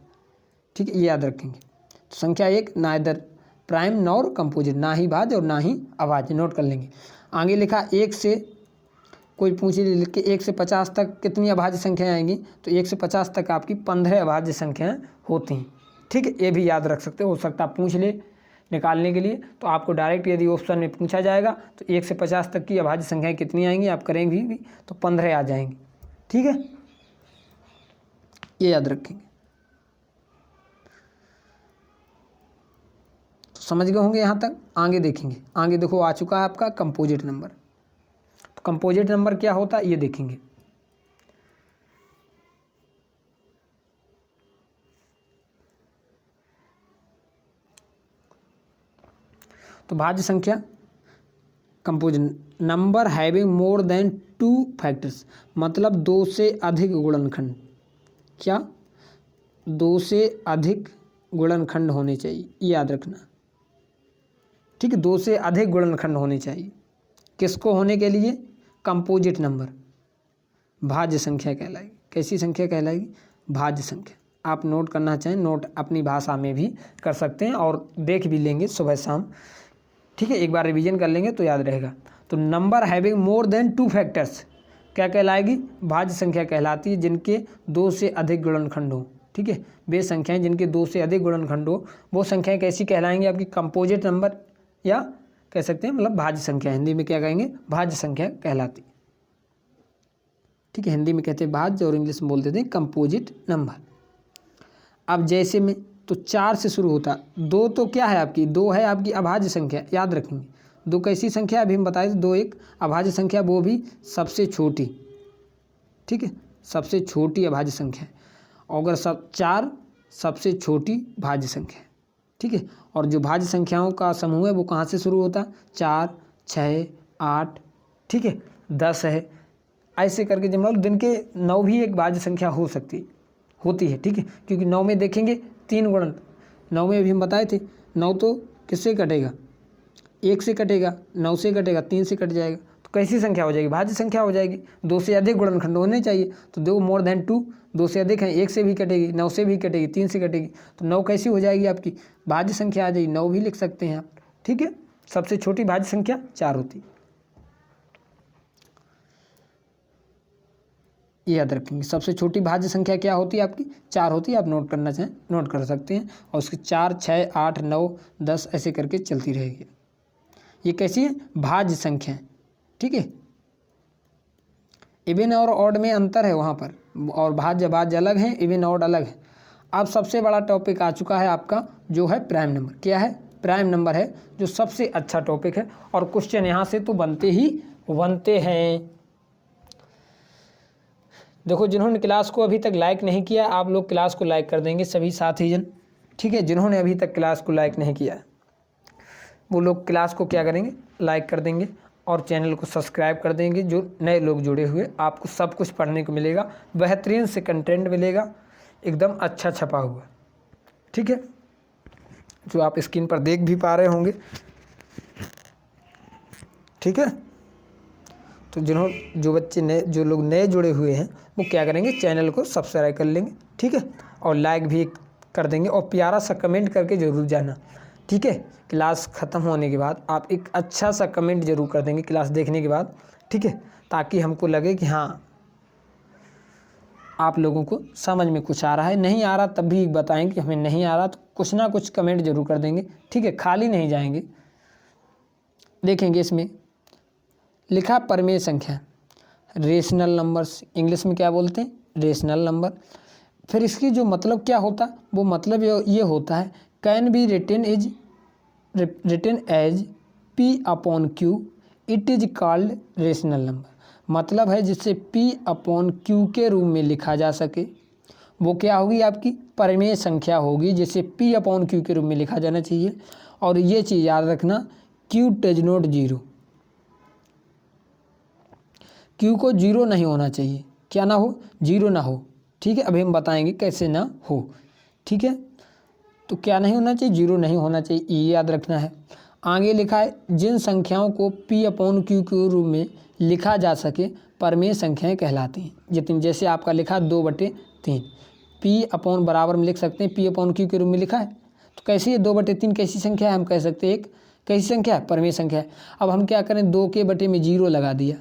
ठीक है, ये याद रखेंगे। तो संख्या 1 नाइदर प्राइम नॉर कंपोजिट, ना ही भाज्य और ना ही अभाज्य, नोट कर लेंगे। आगे लिखा 1 से, कोई पूछे लिख के 1 से 50 तक कितनी अभाज्य संख्याएं आएंगी? तो 1 से 50 तक आपकी 15 अभाज्य संख्याएं होती हैं, ठीक है। ये भी याद रख सकते हो सकता पूछ ले निकालने के लिए। तो आपको डायरेक्ट यदि ऑप्शन में पूछा जाएगा तो 1 से 50 तक की अभाज्य संख्याएं कितनी आएंगी, आप करेंगे भी तो 15 आ जाएंगी, ठीक है, ये याद रखेंगे। तो समझ गए होंगे यहाँ तक। आगे देखेंगे, आगे देखो आ चुका है आपका कंपोजिट नंबर। तो कंपोजिट नंबर क्या होता है ये देखेंगे। तो भाज्य संख्या composite number having more than 2 factors, मतलब 2 से अधिक गुणनखंड। क्या? 2 से अधिक गुणनखंड होने चाहिए, ये याद रखना, ठीक है। 2 से अधिक गुणनखंड होने चाहिए। किसको होने के लिए? कंपोजिट नंबर, भाज्य संख्या कहलाएगी। कैसी संख्या कहलाएगी? भाज्य संख्या। आप नोट करना चाहें नोट अपनी भाषा में भी कर सकते हैं और देख भी लेंगे सुबह शाम, ठीक है, एक बार रिवीजन कर लेंगे तो याद रहेगा। तो number having more than 2 factors क्या कहलाएगी? भाज्य संख्या कहलाती है, जिनके 2 से अधिक गुणनखंड हो, ठीक है। वे संख्याएं जिनके 2 से अधिक गुणनखंड हो वो संख्याएं कैसी कहलाएंगी? आपकी कंपोजिट नंबर, या कह सकते हैं मतलब भाज्य संख्या। हिंदी में क्या कहेंगे? भाज्य संख्या कहलाती, ठीक है। हिंदी में कहते हैं भाज्य और इंग्लिश में बोल देते हैं कंपोजिट नंबर। अब जैसे में तो 4 से शुरू होता, 2 तो क्या है आपकी? 2 है आपकी अभाज्य संख्या, याद रखेंगे। 2 कैसी संख्या? अभी हम बताए थे 2 एक अभाज्य संख्या, वो भी सबसे छोटी, ठीक है, सबसे छोटी अभाज्य संख्या है। और अगर 4 सबसे छोटी भाज्य संख्या है, ठीक है। और जो भाज्य संख्याओं का समूह है वो कहाँ से शुरू होता? 4 6 8, ठीक है, 10 है, ऐसे करके जब दिन के 9 भी एक भाज्य संख्या होती है, ठीक है। क्योंकि 9 में देखेंगे 3 गुणन, 9 में भी हम बताए थे 9 तो किससे कटेगा? 1 से कटेगा, 9 से कटेगा, 3 से कट जाएगा, तो कैसी संख्या हो जाएगी? भाज्य संख्या हो जाएगी। 2 से अधिक गुणनखंड होने चाहिए, तो 2 मोर देन 2, 2 से अधिक है, 1 से भी कटेगी, 9 से भी कटेगी, 3 से कटेगी, तो 9 कैसी हो जाएगी? आपकी भाज्य संख्या आ जाएगी। 9 भी लिख सकते हैं आप, ठीक है। सबसे छोटी भाज्य संख्या 4 होती, ये याद रखेंगे। सबसे छोटी भाज्य संख्या क्या होती है आपकी? 4 होती है। आप नोट करना चाहें नोट कर सकते हैं, और उसकी 4 6 8 9 10 ऐसे करके चलती रहेगी। ये कैसी है? भाज्य संख्या, ठीक है। इवन और ऑड में अंतर है वहाँ पर, और भाज्य भाज्य अलग हैं, इवन ऑड अलग है। अब सबसे बड़ा टॉपिक आ चुका है आपका जो है प्राइम नंबर। क्या है? प्राइम नंबर है जो सबसे अच्छा टॉपिक है, और क्वेश्चन यहाँ से तो बनते हैं। देखो, जिन्होंने क्लास को अभी तक लाइक नहीं किया, आप लोग क्लास को लाइक कर देंगे सभी साथी जन, ठीक है। जिन्होंने अभी तक क्लास को लाइक नहीं किया वो लोग क्लास को क्या करेंगे? लाइक कर देंगे और चैनल को सब्सक्राइब कर देंगे। जो नए लोग जुड़े हुए, आपको सब कुछ पढ़ने को मिलेगा, बेहतरीन से कंटेंट मिलेगा, एकदम अच्छा छपा हुआ, ठीक है, जो आप स्क्रीन पर देख भी पा रहे होंगे, ठीक है। तो जो बच्चे नए, जो लोग नए जुड़े हुए हैं वो क्या करेंगे? चैनल को सब्सक्राइब कर लेंगे, ठीक है, और लाइक भी कर देंगे, और प्यारा सा कमेंट करके ज़रूर जाना, ठीक है। क्लास ख़त्म होने के बाद आप एक अच्छा सा कमेंट ज़रूर कर देंगे क्लास देखने के बाद, ठीक है, ताकि हमको लगे कि हाँ आप लोगों को समझ में कुछ आ रहा है। नहीं आ रहा तब भी बताएं कि हमें नहीं आ रहा, तो कुछ ना कुछ कमेंट जरूर कर देंगे, ठीक है, खाली नहीं जाएंगे। देखेंगे इसमें लिखा परमेय संख्या, रेशनल नंबर्स, इंग्लिश में क्या बोलते हैं? Rational number. फिर इसकी जो मतलब क्या होता, वो मतलब ये होता है can be written as P/Q, it is called rational number. मतलब है जिससे P/Q के रूप में लिखा जा सके, वो क्या होगी? आपकी परमेय संख्या होगी, जिसे P/Q के रूप में लिखा जाना चाहिए। और ये चीज़ याद रखना, Q does not zero, Q को जीरो नहीं होना चाहिए। क्या ना हो? जीरो ना हो, ठीक है। अभी हम बताएंगे कैसे ना हो, ठीक है। तो क्या नहीं होना चाहिए? जीरो नहीं होना चाहिए, ये याद रखना है। आगे लिखा है जिन संख्याओं को P/Q के रूप में लिखा जा सके परमेय संख्याएं कहलाती हैं। जितनी, जैसे आपका लिखा 2/3, P/ बराबर में लिख सकते हैं, P/Q के रूप में लिखा है, तो कैसी है? 2/3 कैसी संख्या है? हम कह सकते हैं एक कैसी संख्या है? परमेय संख्या है। अब हम क्या करें? 2 के बटे में 0 लगा दिया,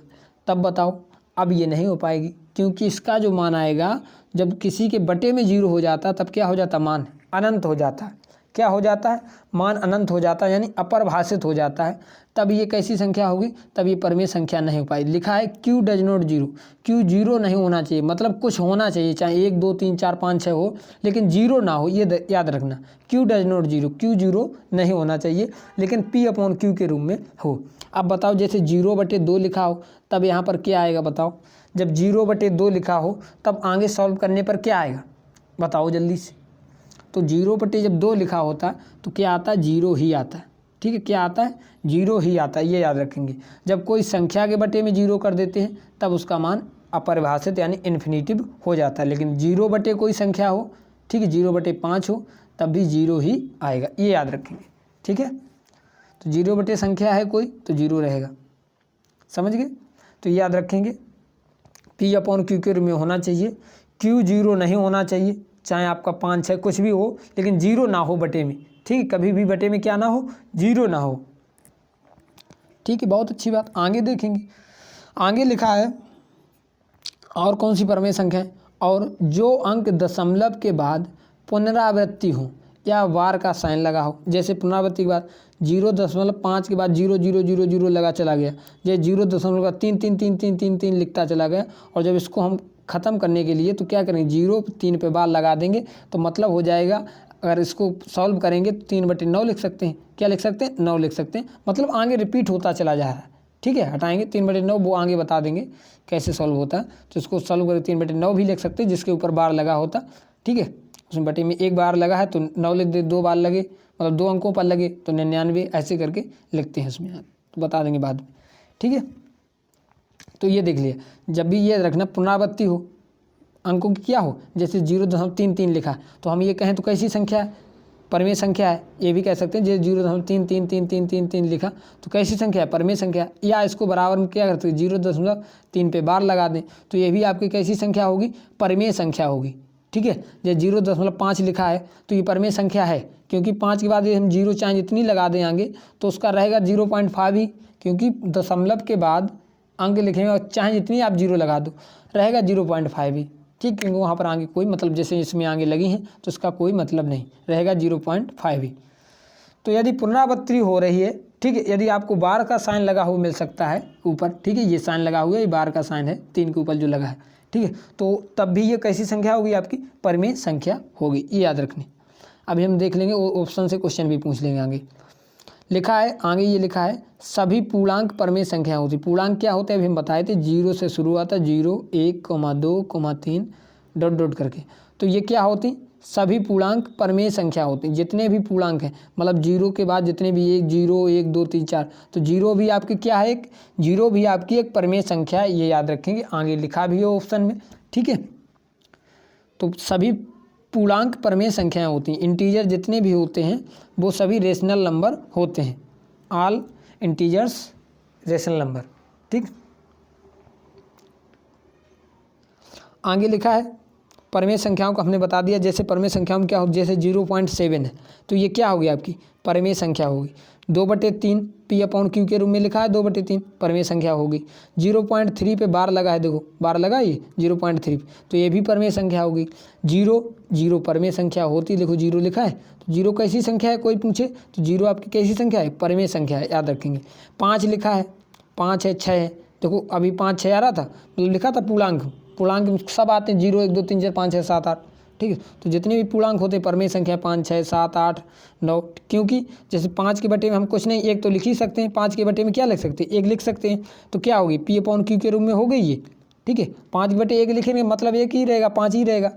तब बताओ, अब ये नहीं हो पाएगी, क्योंकि इसका जो मान आएगा, जब किसी के बटे में 0 हो जाता तब क्या हो जाता? मान अनंत हो जाता है। क्या हो जाता है? मान अनंत हो जाता है, यानी अपरिभाषित हो जाता है। तब ये कैसी संख्या होगी? तब ये परमेय संख्या नहीं हो पाई। लिखा है Q does not zero, Q zero नहीं होना चाहिए, मतलब कुछ होना चाहिए, चाहे 1 2 3 4 5 6 हो, लेकिन जीरो ना हो, ये याद रखना। Q does not zero, Q zero नहीं होना चाहिए, लेकिन P/Q के रूप में हो। अब बताओ, जैसे 0/2 लिखा हो, तब यहाँ पर क्या आएगा? बताओ, जब 0/2 लिखा हो तब आगे सॉल्व करने पर क्या आएगा? बताओ जल्दी से। तो 0/2 लिखा होता तो क्या आता है? 0 ही आता है, ठीक है। क्या आता है? 0 ही आता है, ये याद रखेंगे। जब कोई संख्या के बटे में 0 कर देते हैं तब उसका मान अपरिभाषित यानी इन्फिनिटिव हो जाता है, लेकिन 0 कोई संख्या हो, ठीक है, 0/5 हो, तब भी 0 ही आएगा, ये याद रखेंगे, ठीक है। तो 0 संख्या है कोई तो 0 रहेगा, समझ गए? तो याद रखेंगे P/Q के रूप में होना चाहिए, Q जीरो नहीं होना चाहिए, चाहे आपका 5 6 कुछ भी हो, लेकिन 0 ना हो बटे में, ठीक है, कभी भी बटे में क्या ना हो? 0 ना हो, ठीक है। बहुत अच्छी बात। आगे देखेंगे, आगे लिखा है और कौन सी परमेय संख्या है? और जो अंक दशमलव के बाद पुनरावृत्ति हो या वार का साइन लगा हो, जैसे पुनरावृत्ति के बाद 0.5 के बाद 0 0 0 0 लगा चला गया, ये 0.3 3 3 3 3 3 लिखता चला गया, और जब इसको हम ख़त्म करने के लिए तो क्या करेंगे? 0 3 पे बार लगा देंगे, तो मतलब हो जाएगा, अगर इसको सॉल्व करेंगे तो 3/9 लिख सकते हैं। क्या लिख सकते हैं? 9 लिख सकते हैं, मतलब आगे रिपीट होता चला जा रहा है, ठीक है। हटाएंगे 3/9, वो आगे बता देंगे कैसे सॉल्व होता है, तो इसको सॉल्व करके 3/9 भी लिख सकते हैं, जिसके ऊपर बार लगा होता, ठीक है। उसमें बटे में 1 बार लगा है तो 9 लिख दे, 2 बार लगे मतलब 2 अंकों पर लगे तो 99, ऐसे करके लिखते हैं इसमें, तो बता देंगे बाद में, ठीक है। तो ये देख लिया, जब भी ये रखना पुनरावृत्ति हो, अंकों की क्या हो, जैसे 0.33 लिखा तो हम ये कहें तो कैसी संख्या है? परमेय संख्या है, ये भी कह सकते हैं। जैसे 0.33333 लिखा तो कैसी संख्या है? परमेय संख्या। या इसको बराबर में क्या करते हैं? 0.3 पे बार लगा दें तो ये भी आपकी कैसी संख्या होगी? परमेय संख्या होगी, ठीक है। जैसे 0.5 लिखा है तो ये परमेय संख्या है, क्योंकि 5 के बाद हम 0 चाहे जितनी लगा दें आगे तो उसका रहेगा 0.5 ही, क्योंकि दशमलव के बाद अंक लिखेंगे और चाहे जितनी आप 0 लगा दो रहेगा 0.5 ही, ठीक, क्योंकि वहाँ पर आगे कोई मतलब, जैसे इसमें आगे लगी हैं तो इसका कोई मतलब नहीं रहेगा, 0.5 ही। तो यदि पुनरावृत्ति हो रही है ठीक है। यदि आपको बार का साइन लगा हुआ मिल सकता है ऊपर, ठीक है, ये साइन लगा हुआ है, ये बार का साइन है 3 के ऊपर जो लगा है, ठीक है, तो तब भी ये कैसी संख्या होगी आपकी, परिमेय संख्या होगी, ये याद रखनी। अभी हम देख लेंगे ऑप्शन से क्वेश्चन भी पूछ लेंगे आगे। लिखा है आगे, ये लिखा है सभी पूर्णांक परमेय संख्या होती। पूर्णांक क्या होते हैं अभी हम बताए थे, 0 से शुरू आता है, 0, 1, 2, 3 डॉट डॉट करके। तो ये क्या होती, सभी पूर्णांक परमेय संख्या होती। जितने भी पूर्णांक हैं, मतलब 0 के बाद जितने भी 1, 0, 1, 2, 3, 4, तो 0 भी आपकी क्या है, एक 0 भी आपकी एक परमेय संख्या है, ये याद रखेंगे। आगे लिखा भी है ऑप्शन में, ठीक है। तो सभी पूर्णांक परमेय संख्याएं होती हैं। इंटीजर जितने भी होते हैं वो सभी रेशनल नंबर होते हैं। ऑल इंटीजर्स रेशनल नंबर, ठीक। आगे लिखा है परमेय संख्याओं को हमने बता दिया। जैसे परमेय संख्याओं में क्या हो, जैसे 0.7 है तो ये क्या होगी आपकी परमेय संख्या होगी। 2/3 P/Q के रूप में लिखा है, 2/3 परमेय संख्या होगी। 0.3 पे बार लगा है, देखो बार लगा ये 0.3 तो ये भी परमेय संख्या होगी। 0 परमेय संख्या होती, देखो 0 लिखा है, तो 0 कैसी संख्या है, कोई पूछे तो 0 आपकी कैसी संख्या है, परमेय संख्या है, याद रखेंगे। 5 लिखा है, 5 है, 6 है, देखो अभी 5 6 आ रहा था, मतलब लिखा था पूर्णांक सब आते हैं, 0 1 2 3 4 5 6 7 8, ठीक है। तो जितने भी पूर्णांक होते हैं परमेय संख्या 5 6 7 8 9, क्योंकि जैसे 5 के बटे में हम कुछ नहीं, एक तो लिख ही सकते हैं, 5 के बटे में क्या लिख सकते हैं, 1 लिख सकते हैं, तो क्या होगी P/Q के रूप में हो गई ये, ठीक है। 5/1 लिखेंगे मतलब 1 ही रहेगा, 5 ही रहेगा।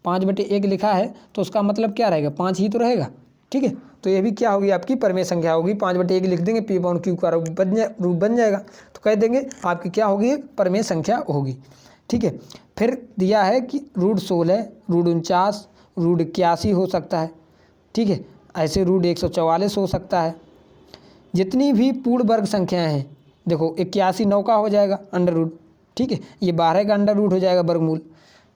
5/1 लिखा है तो उसका मतलब क्या रहेगा, 5 ही तो रहेगा, ठीक है। तो ये भी क्या होगी आपकी परमेय संख्या होगी। 5/1 लिख देंगे, P/Q का रूप बन जाएगा, तो कह देंगे आपकी क्या होगी, परमेय संख्या होगी, ठीक है। फिर दिया है कि √16, √49, √81 हो सकता है, ठीक है। ऐसे √144 हो सकता है। जितनी भी पूर्ण वर्ग संख्याएं हैं, देखो 81 9 का हो जाएगा अंडर रूट, ठीक है, ये 12 का अंडर रूट हो जाएगा वर्गमूल,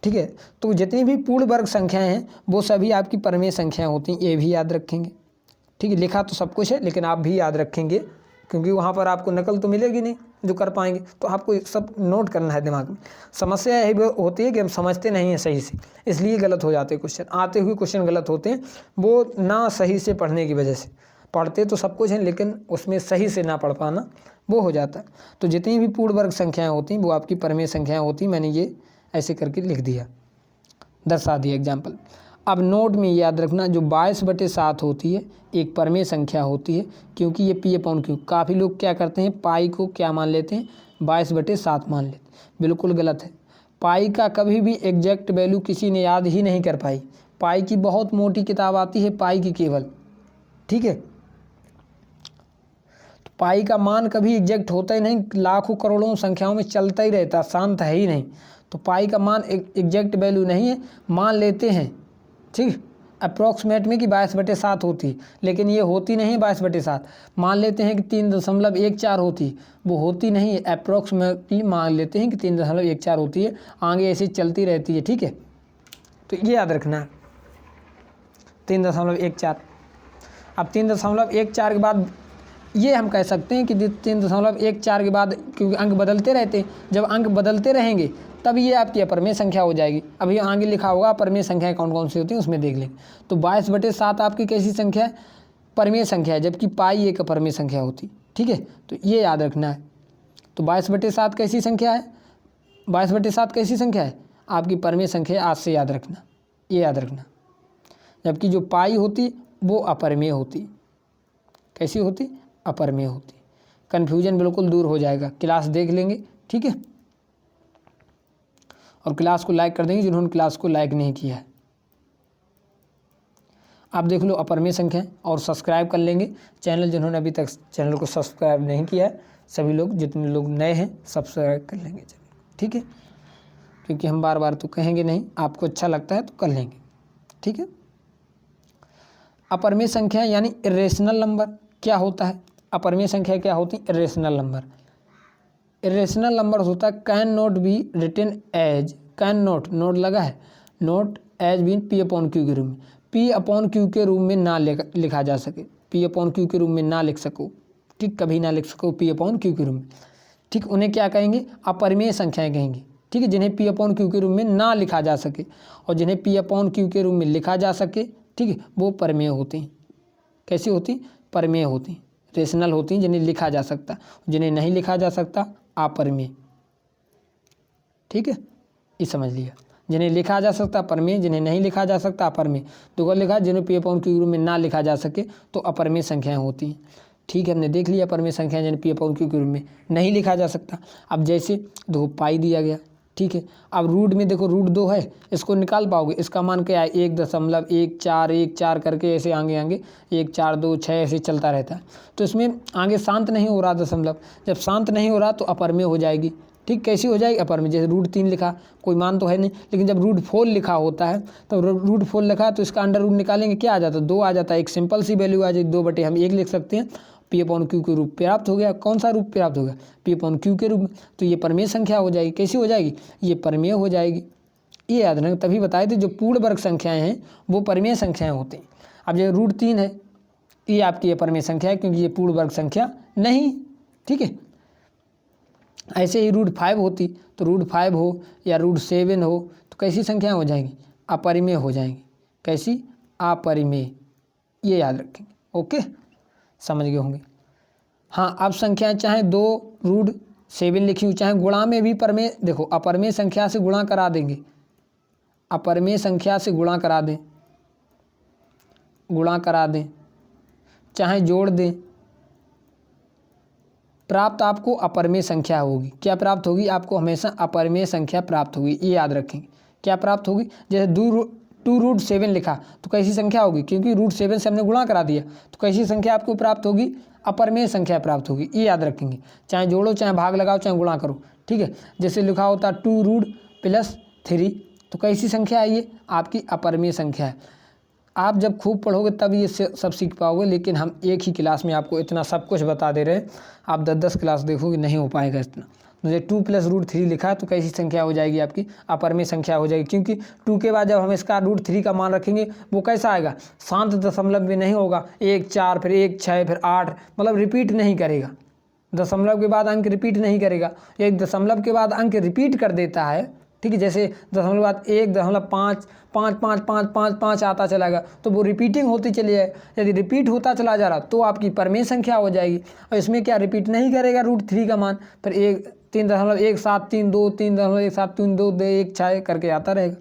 ठीक है। तो जितनी भी पूर्ण वर्ग संख्याएं हैं वो सभी आपकी परमेय संख्याएं होती हैं, ये भी याद रखेंगे, ठीक है। लिखा तो सब कुछ है लेकिन आप भी याद रखेंगे, क्योंकि वहाँ पर आपको नकल तो मिलेगी नहीं जो कर पाएंगे, तो आपको सब नोट करना है दिमाग में। समस्या यही होती है कि हम समझते नहीं हैं सही से, इसलिए गलत हो जाते हैं क्वेश्चन, आते हुए क्वेश्चन गलत होते हैं, वो ना सही से पढ़ने की वजह से। पढ़ते तो सब कुछ हैं लेकिन उसमें सही से ना पढ़ पाना वो हो जाता है। तो जितनी भी पूर्ण वर्ग संख्याएँ होती हैं वो आपकी परमेय संख्याएँ होती हैं। मैंने ये ऐसे करके लिख दिया, दर्शा दिया एग्जाम्पल। अब नोट में याद रखना, जो 22/7 होती है एक परमेय संख्या होती है, क्योंकि ये P/Q। काफ़ी लोग क्या करते हैं, पाई को क्या मान लेते हैं, 22/7 मान लेते हैं, बिल्कुल गलत है। पाई का कभी भी एग्जैक्ट वैल्यू किसी ने याद ही नहीं कर पाई। पाई की बहुत मोटी किताब आती है पाई की केवल, ठीक है। तो पाई का मान कभी एग्जैक्ट होता ही नहीं, लाखों करोड़ों संख्याओं में चलता ही रहता, शांत है ही नहीं। तो पाई का मान एग्जैक्ट वैल्यू नहीं है, मान लेते हैं, ठीक, अप्रॉक्सीमेट में कि 22/7 होती, लेकिन ये होती नहीं है 22/7। मान लेते हैं कि 3.14 होती, वो होती नहीं है, अप्रॉक्सीमेटली मान लेते हैं कि 3.14 होती है, आगे ऐसे चलती रहती है, ठीक है। तो ये याद रखना 3.14। अब 3.14 के बाद ये हम कह सकते हैं कि 3.14 के बाद, क्योंकि अंक बदलते रहते हैं, जब अंक बदलते रहेंगे तब ये आपकी अपरमेय संख्या हो जाएगी। अभी आगे लिखा होगा अपरमेय संख्याएं कौन कौन सी होती हैं, उसमें देख लेंगे। तो 22/7 आपकी कैसी संख्या है, परमेय संख्या है, जबकि पाई एक अपरमेय संख्या होती, ठीक है। तो ये याद रखना है। तो 22/7 कैसी संख्या है, 22/7 कैसी संख्या है, आपकी परमेय संख्या, आज से याद रखना, ये याद रखना। जबकि जो पाई होती वो अपरमेय होती, कैसी होती, अपरमेय होती। कन्फ्यूजन बिल्कुल दूर हो जाएगा, क्लास देख लेंगे, ठीक है। और क्लास को लाइक कर देंगे जिन्होंने क्लास को लाइक नहीं किया है। आप देख लो अपरमेय संख्या, और सब्सक्राइब कर लेंगे चैनल, जिन्होंने अभी तक चैनल को सब्सक्राइब नहीं किया है, सभी लोग जितने लोग नए हैं सब्सक्राइब कर लेंगे चैनल, ठीक है। क्योंकि हम बार बार तो कहेंगे नहीं, आपको अच्छा लगता है तो कर लेंगे, ठीक है। अपरमेय संख्या यानी इरेशनल नंबर क्या होता है, अपरमेय संख्या क्या होती है, इरेशनल नंबर। इरेशनल नंबर होता है can not be written as, can not, not लगा है, नॉट एज बीन P/Q के रूप में, P/Q के रूप में ना लिखा जा सके, P/Q के रूप में ना लिख सको, ठीक, कभी ना लिख सको P/Q के रूप में, ठीक। उन्हें क्या कहेंगे, अपरमेय संख्याएं कहेंगे, ठीक है, जिन्हें P/Q के रूप में ना लिखा जा सके। और जिन्हें P/Q के रूप में लिखा जा सके, ठीक है, वो परमेय होती हैं। कैसी होती, परमेय होती, रेशनल होती हैं जिन्हें लिखा जा सकता, जिन्हें नहीं लिखा जा सकता अपरिमेय। ठीक है, ये समझ लिया। जिन्हें लिखा जा सकता परिमेय, जिन्हें नहीं लिखा जा सकता अपरिमेय। तो लिखा जिन्हें P अपॉन Q के रूप में ना लिखा जा सके तो अपरिमेय संख्याएं होती हैं। ठीक है, हमने देख लिया अपरिमेय संख्याएं जिन्हें P अपॉन Q के रूप में नहीं लिखा जा सकता। अब जैसे देखो पाई दिया गया, ठीक है, अब रूट में देखो रूट 2 है, इसको निकाल पाओगे, इसका मान क्या है 1.14 करके ऐसे आगे आगे 1 4 2 6 ऐसे चलता रहता है। तो इसमें आगे शांत नहीं हो रहा दशमलव, जब शांत नहीं हो रहा तो अपरिमेय हो जाएगी। ठीक, कैसी हो जाएगी अपरिमेय, जैसे रूट 3 लिखा कोई मान तो है नहीं, लेकिन जब रूट 4 लिखा होता है तो रूट 4 लिखा तो इसका अंडर रूट निकालेंगे क्या आ जाता है 2 आ जाता है, एक सिंपल सी वैल्यू आ जाएगी 2 बटे हम 1 लिख सकते हैं। P अपॉन Q के रूप प्राप्त हो गया। कौन सा रूप प्राप्त हो गया P अपॉन Q के रूप में, तो ये परिमेय संख्या हो जाएगी। कैसी हो जाएगी, ये परिमेय हो जाएगी। ये याद रखना, तभी बताए थे जो पूर्ण वर्ग संख्याएं हैं वो परिमेय संख्याएं होती हैं। अब जो रूट 3 है ये आपकी अपरिमेय संख्या है क्योंकि ये पूर्ण वर्ग संख्या नहीं। ठीक है, ऐसे ही रूट 5 होती तो रूट 5 हो या रूट 7 हो तो कैसी संख्या हो जाएंगी, अपरिमेय हो जाएंगी। कैसी, अपरिमेय, ये याद रखेंगे। ओके, समझ गए होंगे। हाँ, अब संख्याएं चाहे 2 रूट 7 लिखी हुई चाहे गुणा में भी परिमेय, देखो अपरिमेय संख्या से गुणा करा देंगे, अपरिमेय संख्या से गुणा करा दें, चाहे जोड़ दें, प्राप्त आपको अपरिमेय संख्या होगी। क्या प्राप्त होगी, आपको हमेशा अपरिमेय संख्या प्राप्त होगी, ये याद रखेंगे। क्या प्राप्त होगी, जैसे 2 रूट 7 लिखा तो कैसी संख्या होगी, क्योंकि रूट 7 से हमने गुणा करा दिया तो कैसी संख्या आपको प्राप्त होगी, अपरिमेय संख्या प्राप्त होगी, ये याद रखेंगे। चाहे जोड़ो, चाहे भाग लगाओ, चाहे गुणा करो। ठीक है, जैसे लिखा होता 2 रूट प्लस 3 तो कैसी संख्या है, ये आपकी अपरिमेय संख्या है। आप जब खूब पढ़ोगे तब ये सब सीख पाओगे, लेकिन हम एक ही क्लास में आपको इतना सब कुछ बता दे रहे हैं, आप 10 क्लास देखोगे नहीं हो पाएगा इतना। मुझे 2 प्लस रूट 3 लिखा तो कैसी संख्या हो जाएगी, आपकी अपरिमेय संख्या हो जाएगी, क्योंकि 2 के बाद जब हम इसका रूट 3 का मान रखेंगे वो कैसा आएगा, शांत दशमलव में नहीं होगा, 1 4 फिर 1 6 फिर 8, मतलब रिपीट नहीं करेगा, दशमलव के बाद अंक रिपीट नहीं करेगा। एक दशमलव के बाद अंक रिपीट कर देता है। ठीक है, जैसे दशमलव बाद 1.5 5 5 5 5 5 आता चलाएगा तो वो रिपीटिंग होती चली जाए। यदि रिपीट होता चला जा रहा तो आपकी परिमेय संख्या हो जाएगी। और इसमें क्या रिपीट नहीं करेगा रूट 3 का मान, फिर 3.1732 3.1732 1 6 करके आता रहेगा।